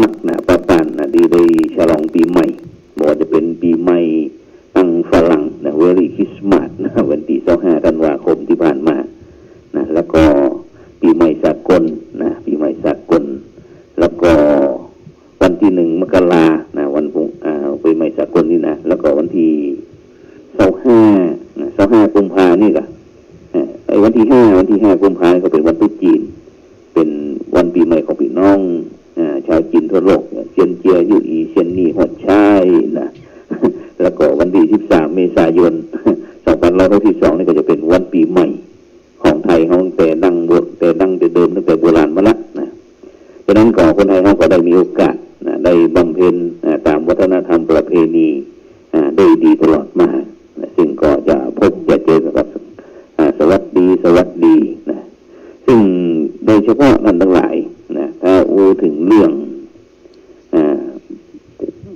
นักหนาประปานนะดีได้ฉลองปีใหม่บอกว่าจะเป็นปีใหม่ตั้งฝรั่งนะเวรี่คริสต์มาสนะวันที่25 ธันวาคมที่ผ่านมานะแล้วก็ปีใหม่สากลนะปีใหม่สากลแล้วก็วันที่1 มกรานะวันปีใหม่สากลนี่นะแล้วก็วันที่25 กุมภานี่ก็วันที่5 กุมภาก็เป็นวันตรุษจีนเป็นวันปีใหม่ของพี่น้องชาวจีนทั่วโลกเซียนเจียยู่อีเซียนนี่หดชายนะแล้วก็วันที่13 เมษายน 2562นี่ก็จะเป็นวันปีใหม่ของไทยเขาแต่ดั้งเดิมตั้งแต่โบราณมาละนะฉะนั้นก็คนไทยเขาก็ได้มีโอกาสนะได้บำเพ็ญตามวัฒนธรรมประเพณีได้ดีตลอดมานะซึ่งก็จะพบจะเจอกับสวัสดีนะซึ่งโดยเฉพาะนั่นทั้งหลายนะถ้าพูดถึงเรื่อง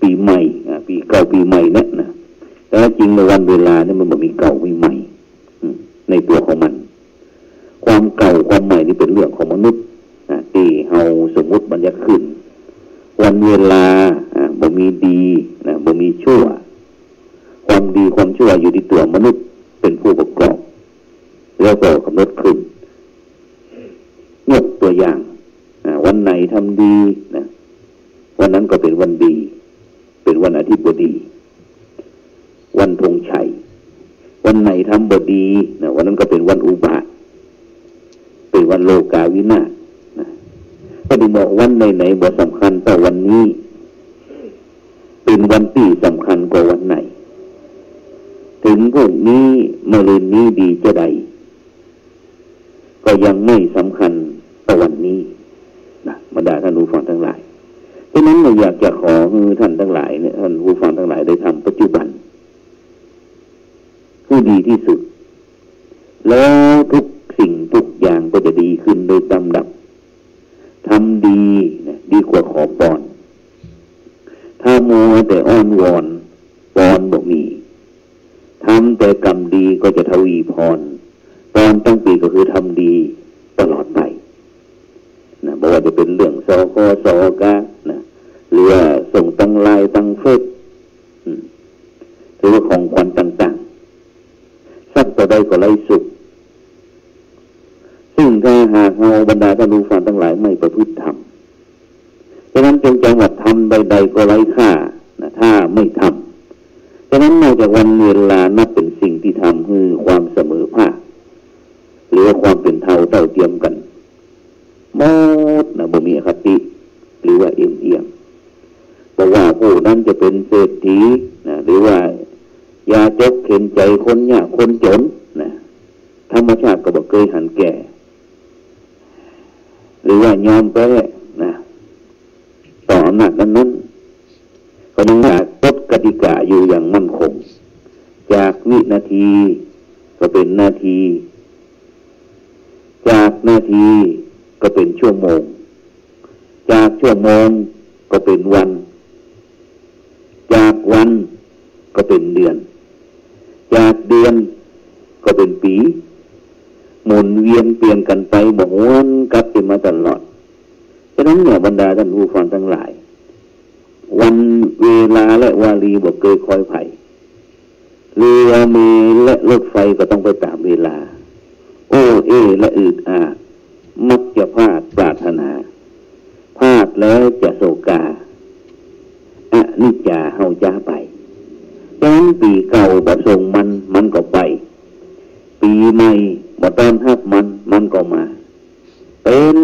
ปีใหม่ปีเก่าปีใหม่เนี่ยนะแต่จริงในวันเวลาเนี่ยมันมีเก่ามีใหม่ในตัวของมันความเก่าความใหม่นี่เป็นเรื่องของมนุษย์ที่เฮาสมมุติบัญญัติขึ้นวันเวลาบ่มีดีนะบ่มีชั่วความดีความชั่วอยู่ที่ตัวมนุษย์เป็นผู้ประกอบแล้วก็กำหนดขึ้นยกตัวอย่างวันไหนทำดีนะวันนั้นก็เป็นวันดีเป็นวันอาทิตย์บดีวันธงชัยวันไหนทำบดีนะวันนั้นก็เป็นวันอุบาทเป็นวันโลกาวินาศนะก็ถึงบอกวันไหนบ่สำคัญแต่วันนี้เป็นวันที่สำคัญกว่าวันไหนถึงพวกนี้มะรืนนี้ดีจะใดก็ยังไม่สำคัญต่อวันนี้นะบรรดาท่านผู้ฟังทั้งหลายฉะนั้นเราอยากจะขอให้ท่านทั้งหลายเนี่ยท่านผู้ฟังทั้งหลายได้ทำปัจจุบันผู้ดีที่สุดแล้วทุกสิ่งทุกอย่างก็จะดีขึ้นโดยลำดับทำดีนะดีกว่าขอพรถ้ามัวแต่อ้อนวอนพรบ่มีทำแต่กรรมดีก็จะทวีพรพรตั้งปีก็คือทำดีตลอดไปนะบอกว่าจะเป็นเรื่องสคสกนะหรือว่าส่งตั้งไลน์ตั้งเฟซหรือว่าของขวัญต่างๆสักต่อใดก็ไร้สุขซึ่งถ้าหากเราบรรดาท่านผู้ฟังทั้งหลายไม่ประพฤติธรรมฉะนั้นจงจำว่าทำใดๆก็ไร้ค่านะถ้าไม่ทำฉะนั้นนอกจากวันเวลานับเป็นสิ่งที่ทำให้ความเสมอภาคหรือว่าความเป็นเท่าเทียมกันหมดนะบ่มีอคติหรือว่าเอียงบอกว่าผู้นั้นจะเป็นเศรษฐีนะหรือว่ายาจกเข็นใจคนยากคนจนนะธรรมชาติก็บอกเคยหันแก่หรือว่ายอมแพ้นะต่ออำนาจนั้นก็ยังอยากกฎกติกาอยู่อย่างมั่นคงจากวินาทีก็เป็นนาทีจากนาทีก็เป็นชั่วโมงจากชั่วโมงก็เป็นวันจากวันก็เป็นเดือนจากเดือนก็เป็นปีหมุนเวียนเปลี่ยนกันไปหมุนกลับไปมาตลอดฉะนั้นเนี่ยบรรดาท่านผู้ฟังทั้งหลายวันเวลาและวารีบอกเคยคอยไผ่เรือเมล์และรถไฟก็ต้องไปตามเวลาโอ้และอืดอาดมักจะพลาดปรารถนาพลาดแล้วจะโศกานิจจาเฮาจ้าไปฉะนั้นปีเก่าบ่ส่งมันก็ไปปีใหม่บ่ต้อนรับมันก็มาเป็น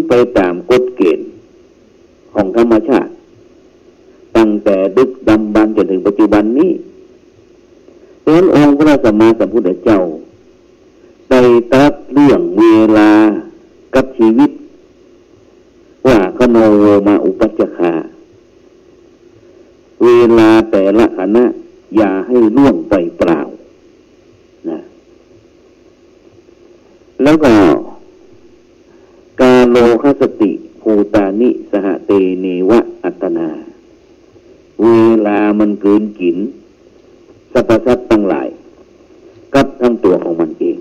ไปตามกฎเกณฑ์ของธรรมชาติตั้งแต่ดึกดำบรรพ์จนถึงปัจจุบันนี้ฉะนั้นองค์พระสัมมาสัมพุทธเจ้าได้ตรัสเรื่องเวลากับชีวิตว่าคโนโวมาอุปัชฌคาเวลาแต่ละขณะอย่าให้ล่วงไปเปล่านะแล้วก็กาโลคสติภูตานิสหเตเนวะอัตตนาเวลามันเกินกินสรรพสัตว์ทั้งหลายกับทั้งตัวของมันเอง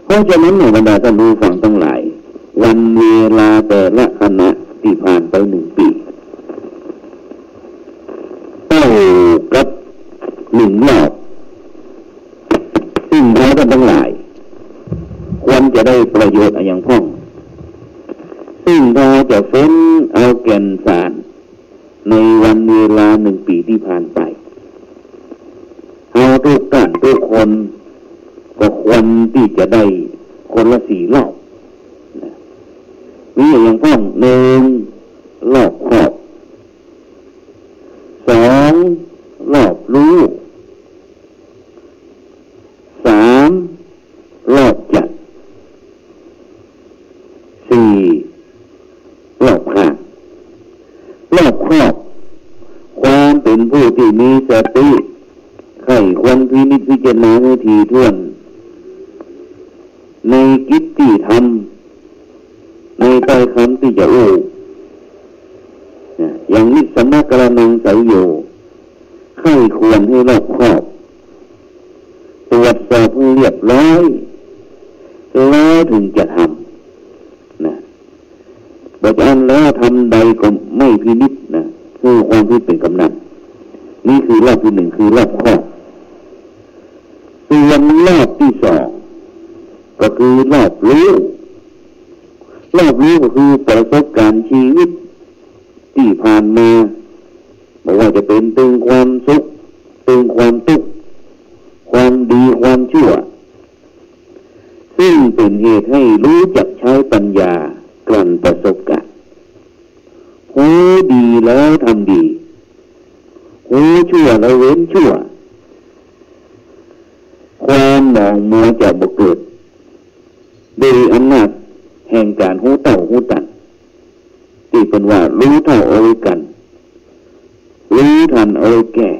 เพราะฉะนั้นในบรรดาท่านผู้ฟังทั้งหลายวันเวลาแต่ละขณะที่ผ่าน านไป1 ปีเท่ากับ1 รอบซึ่งเราท่านทั้งหลายควรจะได้ประโยชน์อย่างพ้องซึ่งเราจะเฟ้นเอาแก่นสารในวันเวลา1 ปีที่ผ่านไปเอาทุกท่านทุกคนก็ควรที่จะได้คนละ4 รอบนี่อย่างพ้อง1 รอบครอบ2 รอบรู้3 รอบจัด4 รอบข้างรอบครอบความเป็นผู้ที่มีสติใคร่ควรพินิจพิจารณาให้ถี่ถ้วนในกิจที่ทำในใต้คำที่จะอย่างนิสมกรณังไสยโยใคร่ควรให้รอบครอบตรวจสอบให้เรียบร้อยแล้วถึงจะทำนะบอกอันแล้วทำใดก็ไม่พินิจนะคือความพิเป็นกำนันนี่คือรอบที่1คือรอบครอบส่วนรอบที่2ก็คือรอบรู้รอบรู้ก็คือประสบการณ์ชีวิตที่ผ่านมาบอกว่าจะเป็นตึงความสุขตึงความทุกข์ความดีความชั่วซึ่งเป็นเหตุให้รู้จักใช้ปัญญากลั่นประสบการณ์หูดีแล้วทำดีหูชั่วแล้วเว้นชั่วความหมองมัวจะบ่เกิดโดยอำนาจแห่งการหูเต่าหูตันที่เป็นว่ารู้เท่าเอาไว้กันรู้ทันเอาไว้แก่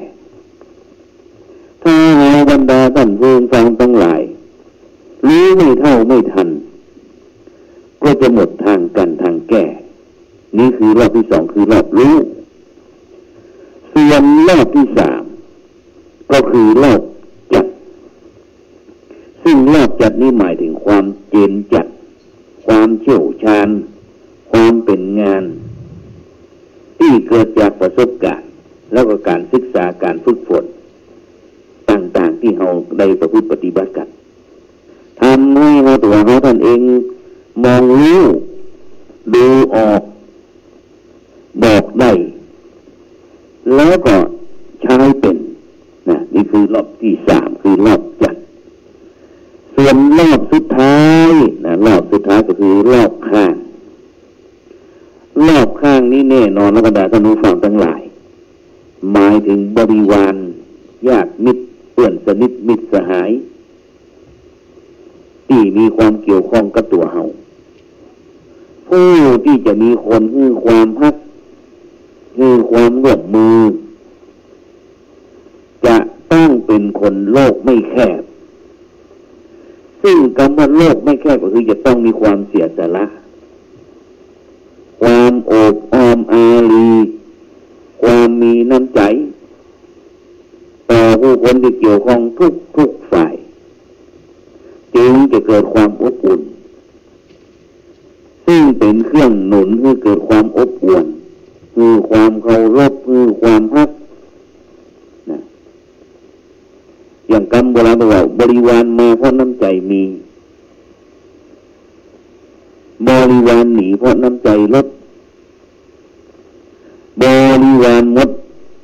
ถ้าเราบรรดาท่านผู้ฟังทั้งหลายรู้ไม่เท่าไม่ทันก็จะหมดทางกันทางแก้นี่คือรอบที่2คือรอบรู้ส่วนรอบที่3ก็คือรอบจัดซึ่งรอบจัดนี้หมายถึงความเจนจัดความเชี่ยวชาญความเป็นงานที่เกิดจากประสบการณ์แล้วก็การศึกษาการฝึกฝนต่างๆที่เราได้ประพฤติปฏิบัติกันทำให้เราตัวเราท่านเองมองรู้ดูออกบอกได้แล้วก็ใช้เป็นนะนี่คือรอบที่3คือรอบจัดส่วนรอบสุดท้ายนะรอบสุดท้ายก็คือรอบข้างรอบข้างนี้แน่นอนและบรรดาท่านผู้ฟังทั้งหลายหมายถึงบริวารญาติมิตรเพื่อนสนิทมิตรสหายที่มีความเกี่ยวข้องกับตัวเฮาผู้ที่จะมีคนคือความฮักคือความร่วมมือจะต้องเป็นคนโลกไม่แคบซึ่งคำว่าโลกไม่แคบก็คือจะต้องมีความเสียสละความโอบอ้อมอารีความมีน้ำใจต่อผู้คนที่เกี่ยวข้องทุกฝ่ายจึงจะเกิดความอบอุ่นซึ่งเป็นเครื่องหนุนให้เกิดความอบอุ่นคือความเคารพคือความฮักนะอย่างคำโบราณบอกว่าบริวารมาเพราะน้ำใจมีบริวารหนีเพราะน้ำใจลดบริวารหมด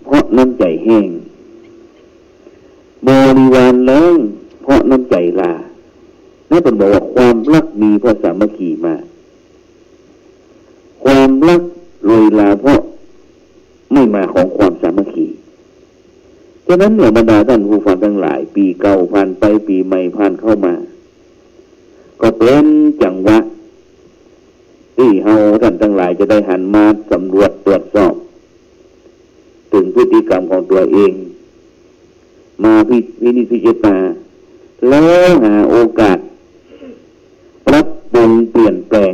เพราะน้ำใจแห้งบริวารแล้งเพราะน้ำใจลานั่นเป็นบอกว่าความรักมีเพราะสามัคคีมาความรักโรยลาเพราะไม่มาของความสามัคคีฉะนั้นเนี่ยบรรดาท่านผู้ฟังทั้งหลายปีเก่าผ่านไปปีใหม่ผ่านเข้ามาก็เป็นจังหวะที่เฮาท่านทั้งหลายจะได้หันมาสำรวจตรวจสอบถึงพฤติกรรมของตัวเองมาพินิจพิจารณาแล้วหาโอกาสปรับปรุงเปลี่ยนแปลง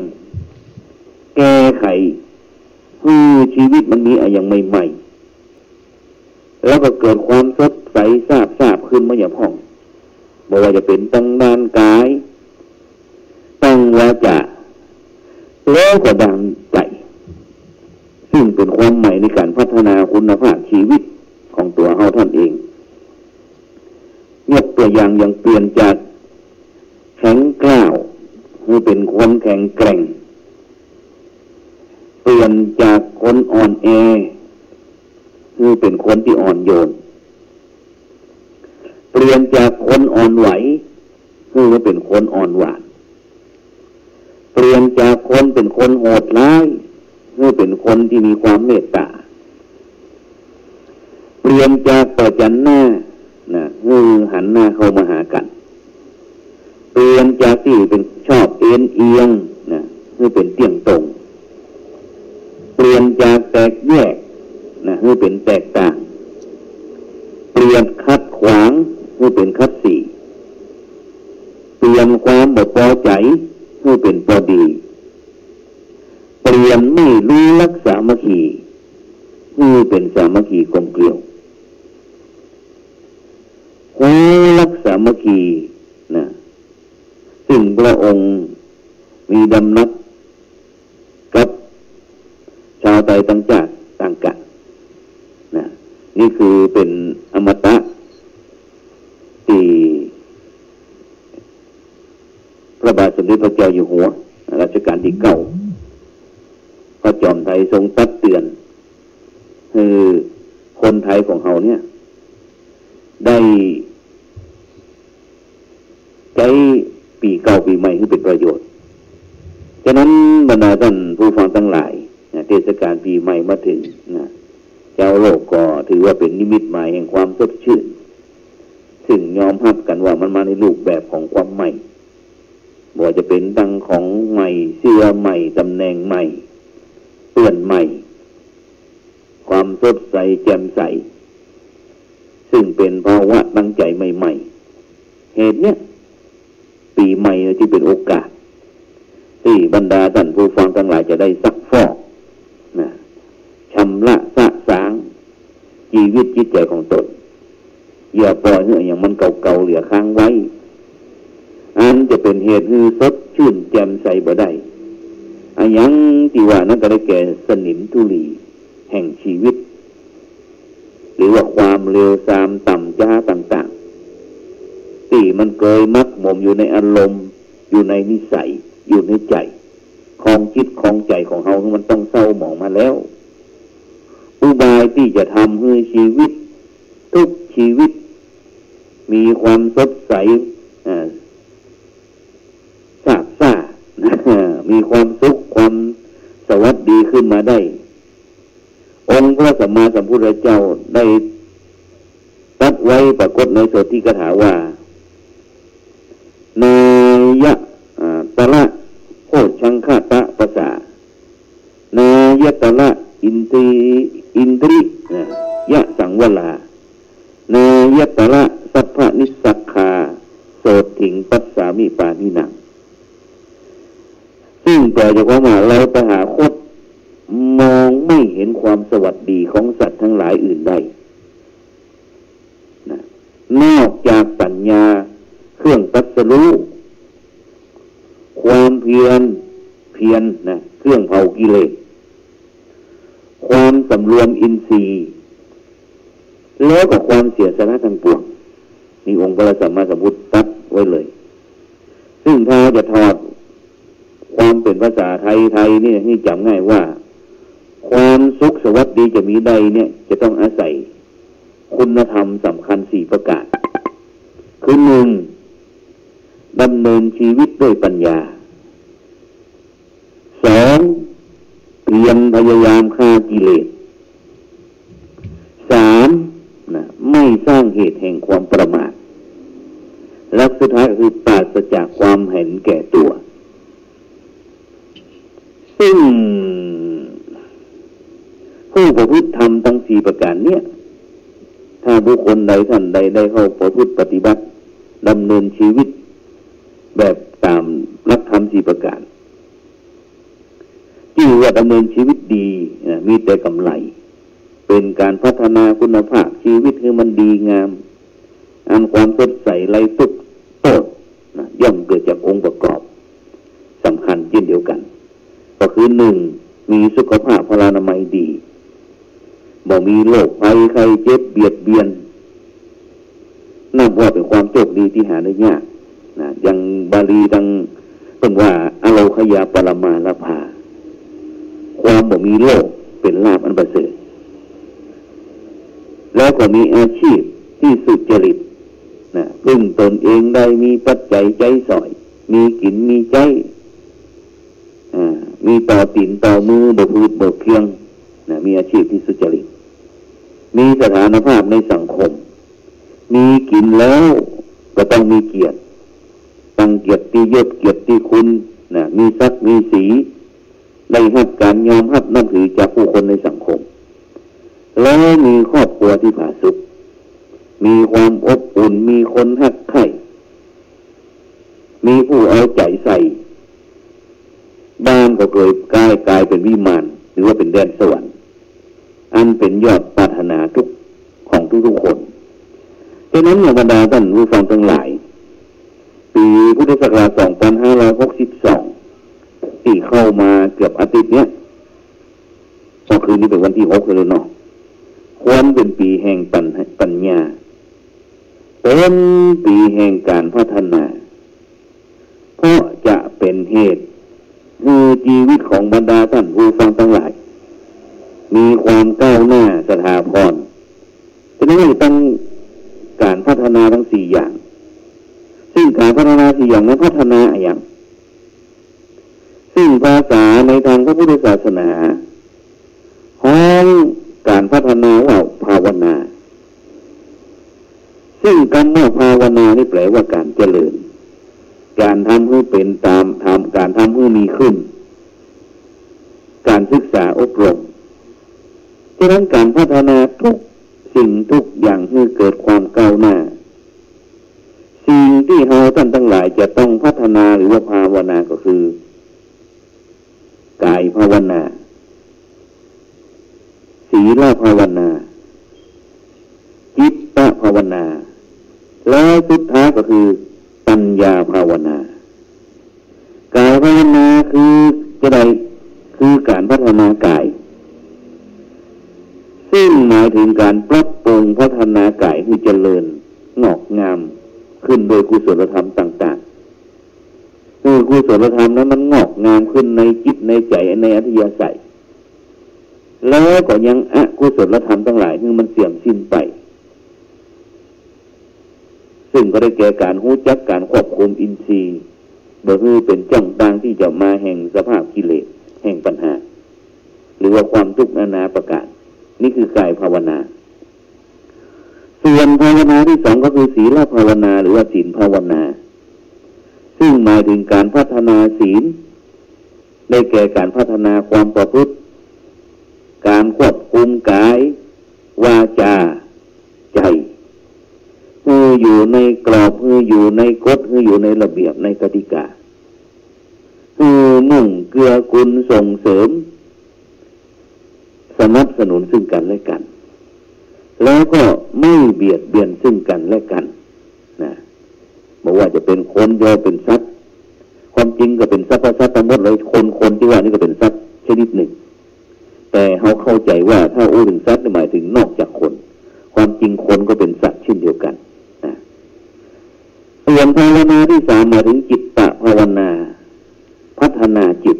แก้ไขคือชีวิตมันมีอย่างใหม่ๆแล้วก็เกิดความสดใสซาบขึ้นมาอย่างพ่องบอกว่าจะเป็นตั้งด้านกายตั้งวาจาแล้วก็ดังใจ ความใหม่ในการพัฒนาคุณภาพชีวิตของตัวเราท่านเองยกตัวอย่างเปลี่ยนจากแข็งกร้าวให้เป็นคนแข็งแกร่งเปลี่ยนจากคนอ่อนแอให้เป็นคนที่อ่อนโยนเปลี่ยนจากคนอ่อนไหวให้เป็นคนอ่อนหวานเปลี่ยนจากคนเป็นคนโหดร้ายให้เป็นคนที่มีความเมตตาเปลี่ยนจากประจันหน้าให้หันหน้าเข้ามาหากันเปลี่ยนจากที่เป็นชอบเอ็นเอียงให้เป็นเตี้ยงตรงเปลี่ยนจากแตกแยกให้เป็นแตกต่างเปลี่ยนขัดขวางให้เป็นขัดสีเปลี่ยนความบ่พอใจให้เป็นพอดีเปลี่ยนไม่รู้รักสามัคคีให้เป็นสามัคคีกลมเกลียวรักสามัคคีซึ่งพระองค์มีดำนักกับชาวไทยต่างชาติต่างกันนี่คือเป็นอมตะที่พระบาทสมเด็จพระเจ้าอยู่หัวรัชกาลที่ 9พระจอมไทยทรงตักเตือนคือคนไทยของเราเนี่ยได้ใช้ปีเก่าปีใหม่ให้เป็นประโยชน์ฉะนั้นบรรดาท่านผู้ฟังทั้งหลายเทศกาลปีใหม่มาถึงเจ้าโลกก็ถือว่าเป็นนิมิตหมายแห่งความสดชื่นซึ่งยอมรับกันว่ามันมาในรูปแบบของความใหม่บ่ว่าจะเป็นดังของใหม่เสื้อใหม่ตำแหน่งใหม่เปื้อนใหม่ความสดใสแจ่มใสซึ่งเป็นภาวะตั้งใจใหม่ๆเหตุเนี้ยปีใหม่ที่เป็นโอกาสที่บรรดาท่านผู้ฟังทั้งหลายจะได้ซักฟอกชำระสะสางชีวิตจิตใจของตนอย่าปล่อยให้อย่างมันเก่าๆเหลือค้างไว้อันจะเป็นเหตุให้สดชื่นแจ่มใสบ่ได้อันยังที่ว่านั่นก็ได้แก่สนิมธุลีแห่งชีวิตหรือว่าความเลวทรามต่ำช้าต่างๆที่มันเกยมักหมมอยู่ในอารมณ์อยู่ในนิสัยอยู่ในใจของจิตของใจของเรามันต้องเศร้าหมองมาแล้วอุบายที่จะทำให้ชีวิตทุกชีวิตมีความสดใสซาบซ่ามีความสุขความสวัสดีขึ้นมาได้องค์พระสัมมาสัมพุทธเจ้าได้ตรัสไว้ปรากฏในโสติกถาว่านายะตระโคชังคตะปัสสานายตระอินทริยะสังวลานายตระสัพพนิสักขาโสถิงปัสสามิปานินังซึ่งแต่จะว่ามาเราไปหาคดมองไม่เห็นความสวัสดีของสัตว์ทั้งหลายอื่นใดนอกจากปัญญาเครื่องตรัสรู้ความเพียรเครื่องเผากิเลสความสำรวมอินทรีย์แล้วก็ความเสียสละทั้งปวงมีองค์พระสัมมาสัมพุทธตัดไว้เลยซึ่งถ้าจะถอดความเป็นภาษาไทยเนี่ยให้จำง่ายว่าความสุขสวัสดีจะมีใดเนี่ยจะต้องอาศัยคุณธรรมสำคัญ4ประการคือ 1. ดำเนินชีวิตด้วยปัญญา 2. เพียรพยายามฆ่ากิเลส 3. ไม่สร้างเหตุแห่งความประมาทและสุดท้ายก็คือปราศจากความเห็นแก่ตัวซึ่งผู้ประพฤติธรรมทั้ง4ประการเนี่ยถ้าบุคคลใดท่านใดได้เข้าประพฤติปฏิบัติดำเนินชีวิตแบบตามหลักธรรม4ประการที่ว่าดำเนินชีวิตดีมีแต่กำไรเป็นการพัฒนาคุณภาพชีวิตให้มันดีงามอันความสดใสไร้ทุกข์โทษย่อมเกิดจากองค์ประกอบสำคัญเช่นเดียวกันก็คือ 1. มีสุขภาพพลานามัยดี บ่มีโรคภัยไข้เจ็บเบียดเบียนนับว่าเป็นความโชคดีที่หาได้ยากนะอย่างบาลีดังเป็นว่าอโลคยาปรมาลภาความบ่มีโรคเป็นลาภอันประเสริฐแล้วก็มีอาชีพที่สุจริตนะพึ่งตนเองได้มีปัจจัยใจสอยมีกินมีใจมีต่อตีนต่อมือบ่พูดบ่เคียงนะมีอาชีพที่สุจริตมีสถานภาพในสังคมมีกินแล้วก็ต้องมีเกียรติตั้งเกียรติยศเกียรติคุณนะมีศักดิ์มีศรีได้รับการยอมรับนับถือจากผู้คนในสังคมแล้วมีครอบครัวที่ผาสุกมีความอบอุ่นมีคนรักใคร่มีผู้เอาใจใส่บ้านก็เกิดกลายเป็นวิมานหรือว่าเป็นแดนสวรรค์อันเป็นยอดปรารถนาทุกของทุกคนดังนั้นบรรดาท่านผู้ฟังทั้งหลายปีพุทธศักราช 2562 ที่เข้ามาเกือบอาทิตย์เนี้ยเมื่อคืนนี้เป็นวันที่6เลยเนาะควรเป็นปีแห่งปัญญาเป็นปีแห่งการพัฒนาเพราะจะเป็นเหตุให้ชีวิตของบรรดาท่านผู้ฟังทั้งหลายมีความก้าวหน้าสถาพรฉะนั้นต้องการพัฒนาทั้ง4อย่างซึ่งการพัฒนา4อย่างนั้นพัฒนาอย่างซึ่งภาษาในทางพระพุทธศาสนาห้องการพัฒนาว่าภาวนาซึ่งคำว่าภาวนานี่แปลว่าการเจริญการทำให้เป็นตามการทำให้มีขึ้นการศึกษาอบรมฉะนั้นการพัฒนาทุกสิ่งทุกอย่างให้เกิดความก้าวหน้าสิ่งที่เราท่านทั้งหลายจะต้องพัฒนาหรือว่าภาวนาก็คือกายภาวนาศีลภาวนาจิตตภาวนาและสุดท้ายก็คือปัญญาภาวนากายภาวนาคือจะได้คือการพัฒนากายซึ่งหมายถึงการปรับปรุงพัฒนากายให้เจริญงอกงามขึ้นโดยกุศลธรรมต่างๆคือกุศลธรรมนั้นมันงอกงามขึ้นในจิตในใจในอัธยาศัยแล้วก็ยังอกุศลธรรมทั้งหลายที่มันเสื่อมสิ้นไปซึ่งก็ได้แก่การรู้จักการควบคุมอินทรีย์บ่คือเป็นจ้องตางที่จะมาแห่งสภาพกิเลสแห่งปัญหาหรือว่าความทุกข์นานาประการนี่คือกายภาวนาส่วนภาวนาที่2ก็คือศีลภาวนาหรือว่าศีลภาวนาซึ่งหมายถึงการพัฒนาศีลได้แก่การพัฒนาความประพฤติการควบคุมกายวาจาใจคืออยู่ในกรอบคืออยู่ในกฎคืออยู่ในระเบียบในกติกาคือมุ่งเกื้อกูลส่งเสริมสนับสนุนซึ่งกันและกันแล้วก็ไม่เบียดเบียนซึ่งกันและกันนะบอกว่าจะเป็นคนโยเป็นสัตว์ความจริงก็เป็นสัตว์ทั้งหมดเลยคนที่ว่านี่ก็เป็นสัตว์ชนิดหนึ่งแต่เขาเข้าใจว่าถ้าอู้ถึงสัตว์หมายถึงนอกจากคนความจริงคนก็เป็นสัตว์เช่นเดียวกันนะส่วนภาวนาที่3หมายถึงจิตตภาวนาพัฒนาจิต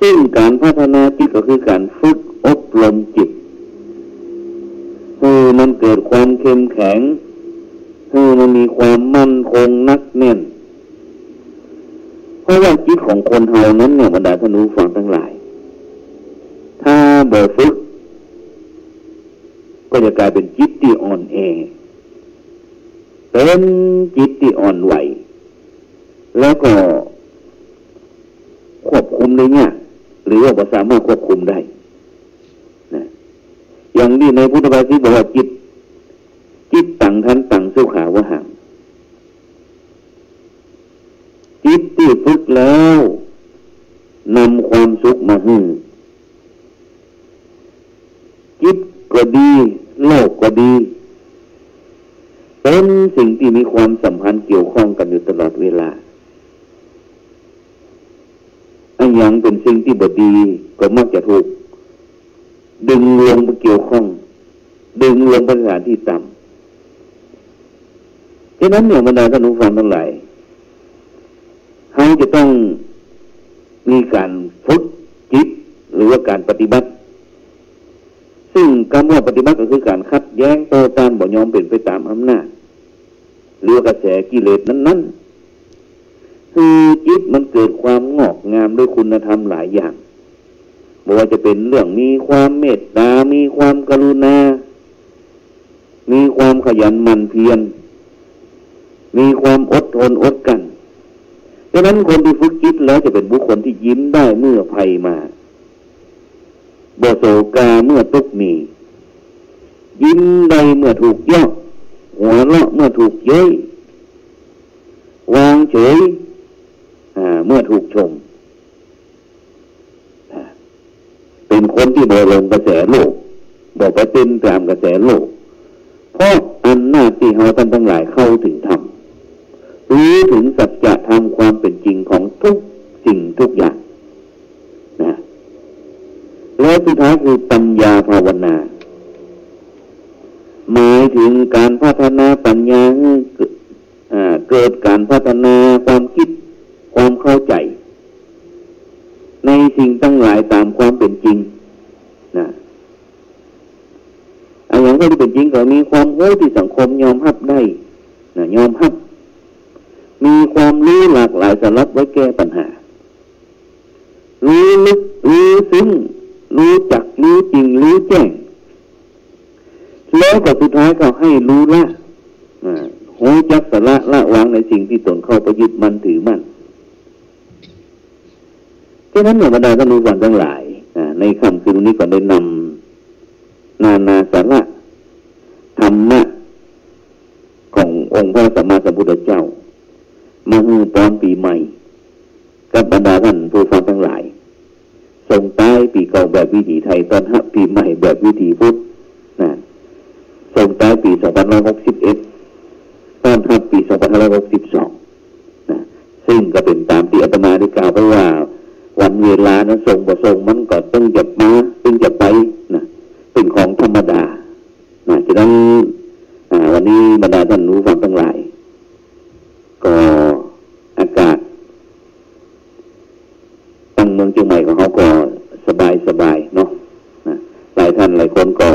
ซึ่งการพัฒนาจิตก็คือการฝึกอบรมจิตให้มันเกิดความเข้มแข็งให้มันมีความมั่นคงนักแน่นเพราะว่าจิตของคนเฮานั้นเนี่ยบรรดาท่านผู้ฟังทั้งหลายถ้าบ่ฝึกก็จะกลายเป็นจิตที่อ่อนแอเป็นจิตที่อ่อนไหวแล้วก็ควบคุมได้ยากหรือว่าบ่สามารถควบคุมได้นะอย่างนี้ในพุทธภาษิตบอกว่าจิตตังทันตังสุขาวหังจิตที่ฝึกแล้วนำความสุขมาให้จิตก็ดีโลกก็ดีเป็นสิ่งที่มีความสัมพันธ์เกี่ยวข้องกันอยู่ตลอดเวลาอันยังเป็นสิ่งที่บดีก็มักจะถูก ดึงลงไปเกี่ยวข้องดึงลงไปสถานที่ต่ำฉะนั้นเนี่ยบรรดาท่านผู้ฟังทั้งหลายเขาจะต้องมีการฝึกจิตหรือว่าการปฏิบัติซึ่งคำว่าปฏิบัติก็คือการคัดแย้งโต้ต้านบ่ยอมเป็นไปตามอำนาจหรือกระแสกิเลสนั้นๆคือจิตมันเกิดความงอกงามด้วยคุณธรรมหลายอย่างไม่ว่าจะเป็นเรื่องมีความเมตตามีความกรุณามีความขยันหมั่นเพียรมีความอดทนอดกลั้นดังนั้นคนที่ฝึกจิตแล้วจะเป็นบุคคลที่ยิ้มได้เมื่อภัยมาบ่โศกาเมื่อทุกข์มียิ้มได้เมื่อถูกย่อหัวเราะเมื่อถูกเย้ยวางเฉยเมื่อถูกชมเป็นคนที่บ่ลงกระแสโลกบ่ไปเป็นตามกระแสโลกเพราะอำนาจที่เราท่านทั้งหลายเข้าถึงธรรมรู้ถึงสัจธรรมความเป็นจริงของทุกสิ่งทุกอย่างนะแล้วสุดท้ายคือปัญญาภาวนาหมายถึงการพัฒนาปัญญาเกิดการพัฒนาความคิดความเข้าใจในสิ่งทั้งหลายตามความเป็นจริงนะอย่างที่เป็นจริงก็มีความรู้ที่สังคมยอมรับได้นะยอมรับมีความรู้หลากหลายสำหรับไว้แก้ปัญหารู้ลึกรู้ซึ้งรู้จักรู้จริงรู้แจ้งแล้วก็สุดท้ายก็ให้รู้ละหูจักสละวางในสิ่งที่ตนเข้าไปยึดมั่นถือมั่นฉะนั้นบรรดาท่านผู้ฟังทั้งหลายในค่ำคืนนี้ก็ได้นำนานาสาระธรรมะขององค์พระสัมมาสัมพุทธเจ้ามาฮือตอนปีใหม่กับบรรดาท่านผู้ฟังทั้งหลายส่งท้ายปีเก่าแบบวิถีไทยตอนรับปีใหม่แบบวิถีพุทธนะส่งท้ายปี2561ตอนรับปี2562นะซึ่งก็เป็นตามที่อาตมาได้กล่าวไปว่าวันเวลานั้นส่งบ่ส่งมันก็ต้องจะมาต้องจะไปนะเป็นของธรรมดานะฉะนั้นวันนี้บรรดาท่านผู้ฟังทั้งหลายก็อากาศตั้งเมืองเชียงใหม่ของเขาก็สบายเนาะนะหลายท่านหลายคนก็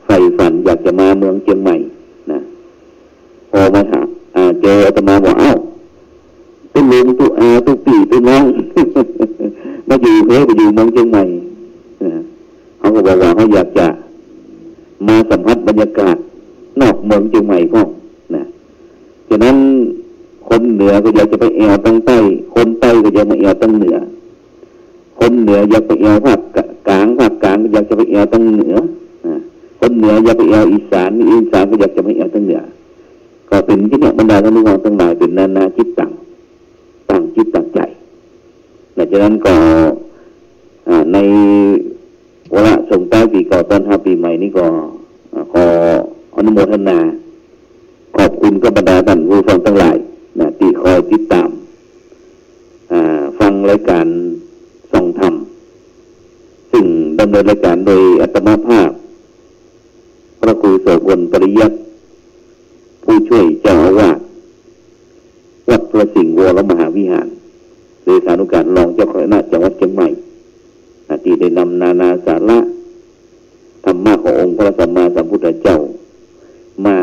ใฝ่ฝันอยากจะมาเมืองเชียงใหม่นะพอมาถามเจออาตมาบอกเป็นลุงตุปีเป็นน้อง มาอยู่ไปอยู่เมืองเชียงใหม่เขาก็บอกว่าเขาอยากจะมาสัมผัสบรรยากาศนอกเมืองเชียงใหม่พ่อนะฉะนั้นคนเหนือก็อยากจะไปแอวตั้งใต้คนใต้ก็อยากมาแอวตั้งเหนือคนเหนืออยากไปแอวภาคกลางก็อยากจะไปแอวตั้งเหนือคนเหนืออยากไปแอวอีสานก็อยากจะไปแอวตั้งเหนือก็เป็นที่เนี่ยบรรดาท่านผู้ฟังทั้งหลายเป็นนานาจิตตั้งจิตตั้งใจดังนั้นก็ในวาระส่งท้ายปีเก่าต้อนรับปีใหม่นี้ก็ขออนุโมทนาขอบคุณกับบรรดาท่านผู้ฟังทั้งหลายนะที่คอยติดตามฟังรายการส่องธรรมซึ่งดำเนินรายการโดยอาตมาภาพพระครูโสพลปริยัติผู้ช่วยเจ้าอาวาสวัดพระสิงห์วรมหาวิหารเลขานุการรองเจ้าคณะจังหวัดเชียงใหม่ที่ได้นำนานาสาระธรรมะขององค์พระสัมมาสัมพุทธเจ้ามา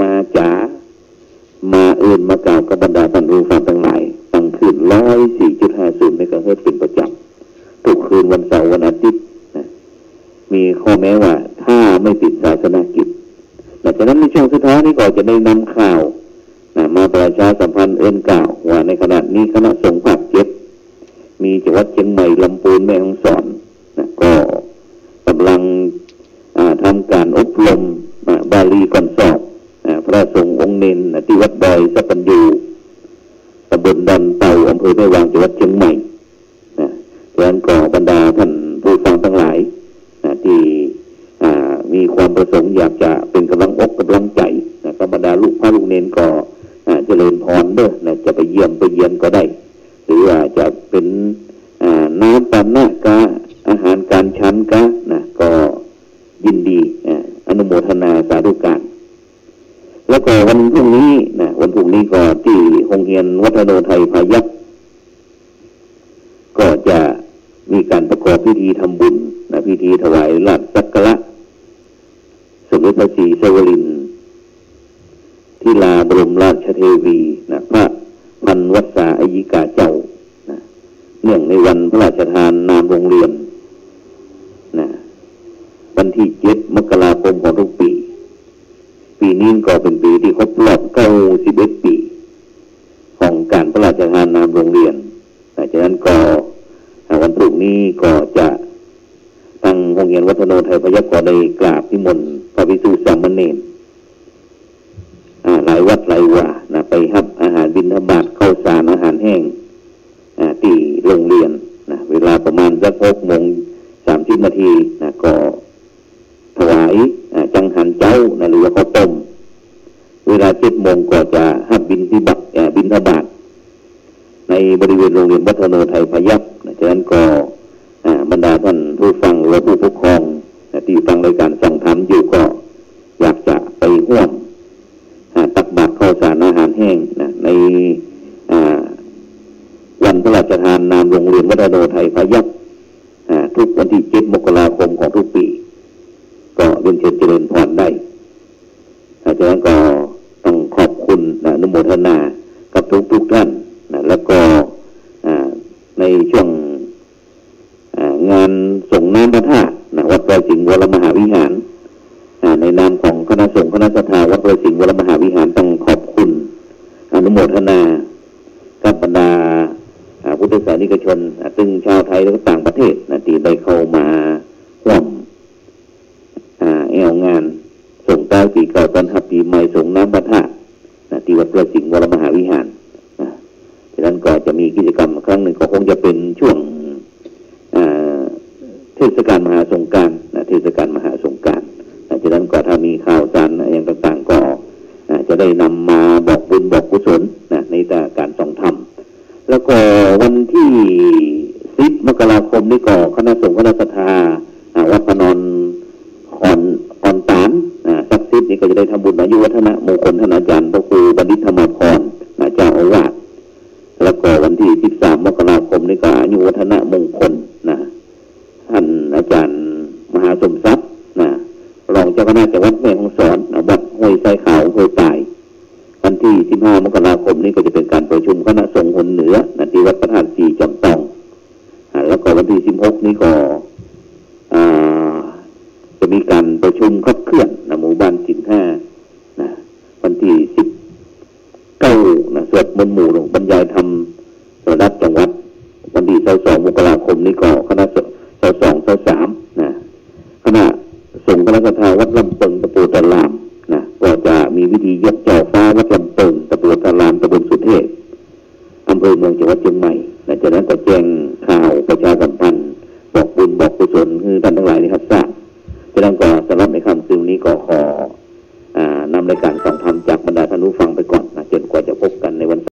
มาจ๋ามาเอื่นมากล่าวกับบรรดาท่านผู้ฟังทั้งหลายตั้งคืน104.50 เมกะเฮิรตซ์เป็นประจำทุกคืนวันเสาร์วันอาทิตย์มีข้อแม้ว่าถ้าไม่ติดศาสนกิจหลังจากนั้นในช่วงสุดท้ายนี้ก็จะได้นำข่าวมาประชาสัมพันธ์กล่าวว่าในขณะนี้คณะสงฆ์ภาค7มีจังหวัดเชียงใหม่ลำพูนแม่ฮ่องสอนก็กำลังทำการอบรมบาลีก่อนสอบพระสงฆ์องค์เนนที่วัดดอยสัปปัญญูตำบลดันเต่าอำเภอแม่วางจังหวัดเชียงใหม่ดังนั้นก็บรรดาท่านผู้ฟังทั้งหลายที่มีความประสงค์อยากจะเป็นกำลังอกกำลังใจกับบรรดาลูกพระลูกเนนก็เจริญพรเด้อจะไปเยี่ยมไปเยียนก็ได้หรือว่าจะเป็นน้ำปานะกะอาหารการฉันกะก็ วันพรุ่งนี้นะวันพรุ่งนี้ก็ที่โรงเรียนวัฒโนไทยพายัพก็จะมีการประกอบพิธีทำบุญนะพิธีถวายราชสักการะสมเด็จพระศรีสวรินทร์ทิลาบรมราชเทวีนะพระพันวัษาอัยิกาเจ้านะเนื่องในวันพระราชทานนามโรงเรียนนะวันที่7 มกราคมของทุกปีปีนี้ก็เป็นปีที่ครบรอบ91 ปีของการพระราชทานนามโรงเรียนดังนั้นก็วันพรุ่งนี้ก็จะทางโรงเรียนวัฒโนไทยพยัคฆ์ก็ได้กราบนิมนต์พระภิกษุสามเณรหลายวัดหลายวานะไปรับอาหารบิณฑบาตข้าวสารอาหารแห้งที่โรงเรียนนะเวลาประมาณสัก6:30 นาทีนะก็ถวายจังหันเจ้านะหรือว่าข้าวต้มเวลา7 โมงก็จะรับบิณฑบาตในบริเวณโรงเรียนวัฒโนไทยพยัคฆ์ฉะนั้นก็บรรดาท่านผู้ฟังหรือผู้ปกครองที่ฟังรายการฟังธรรมอยู่ก็อยากจะไปร่วมตักบาตรข้าวสารอาหารแห้งนะในวันพระราชทานนามโรงเรียนวัฒโนไทยพยัคฆ์ทุกวันที่7 มกราคมของทุกปีก็เรียนเชิญเจริญพรได้ฉะนั้นก็ต้องขอบคุณอนุโมทนากับทุกท่านนะแล้วก็ในช่วงงานส่งน้ำพระธาตุวัดไตรสิงห์วรมหาวิหารในนามของคณะสงฆ์คณะศรัทธาวัดไตรสิงห์วรมหาวิหารต้องขอบคุณอนุโมทนากับบรรดาพุทธศาสนิกชนซึ่งชาวไทยและก็ต่างประเทศที่ได้เข้ามาร่วมงานส่งเต้าปีเก่าต้อนรับปีใหม่ส่งน้ำพระธาตุที่วัดไตรสิงห์วรมหาวิหารฉะนั้นก็จะมีกิจกรรมครั้งหนึ่งก็คงจะเป็นช่วงเทศกาลมหาสงกรานต์เทศกาลมหาสงกรานต์ฉะนั้นก็ถ้ามีข่าวสารอย่างต่างๆก็จะได้นำมาบอกบุญบอกกุศลในการส่องธรรมแล้วก็วันที่10 มกราคมนี้ก็คณะสงฆ์คณะศรัทธาวัดพนอนคอนตานศักดิ์สิทธิ์นี้ก็จะได้ทำบุญอายุวัฒนะมงคลท่านอาจารย์พระครูบัณฑิตธรรมพรเจ้าอาวาสแล้วก็วันที่13 มกราคมนี้ก็อายุวัฒนะมงคลท่านอาจารย์มหาสมทรัพย์รองเจ้าคณะจังหวัดแม่ฮ่องสอนวัดห้วยไซขาวห้วยตายวันที่15 มกราคมนี้ก็จะเป็นการประชุมคณะสงฆ์หนเหนือที่วัดพระธาตุสีจอมทองแล้วก็วันที่16นี้ก็จะมีการประชุมขับเคลื่อนหมู่บ้านสินห้าวันที่19สวดมนต์หมู่บรรยายธรรมระดับจังหวัดวันที่22 มกราคมนี้ก็คณะ22 23คณะสงฆ์คณะศรัทธาวัดลำเปิงตะปูตะลามก็จะมีวิธียกเจ้าฟ้าวัดลำเปิงตะปูตะลามตำบลสุเทพอำเภอเมืองจังหวัดเชียงใหม่จากนั้นก็แจ้งข่าวประชาสัมพันธ์บอกบุญบอกกุศลคือท่านทั้งหลายนี่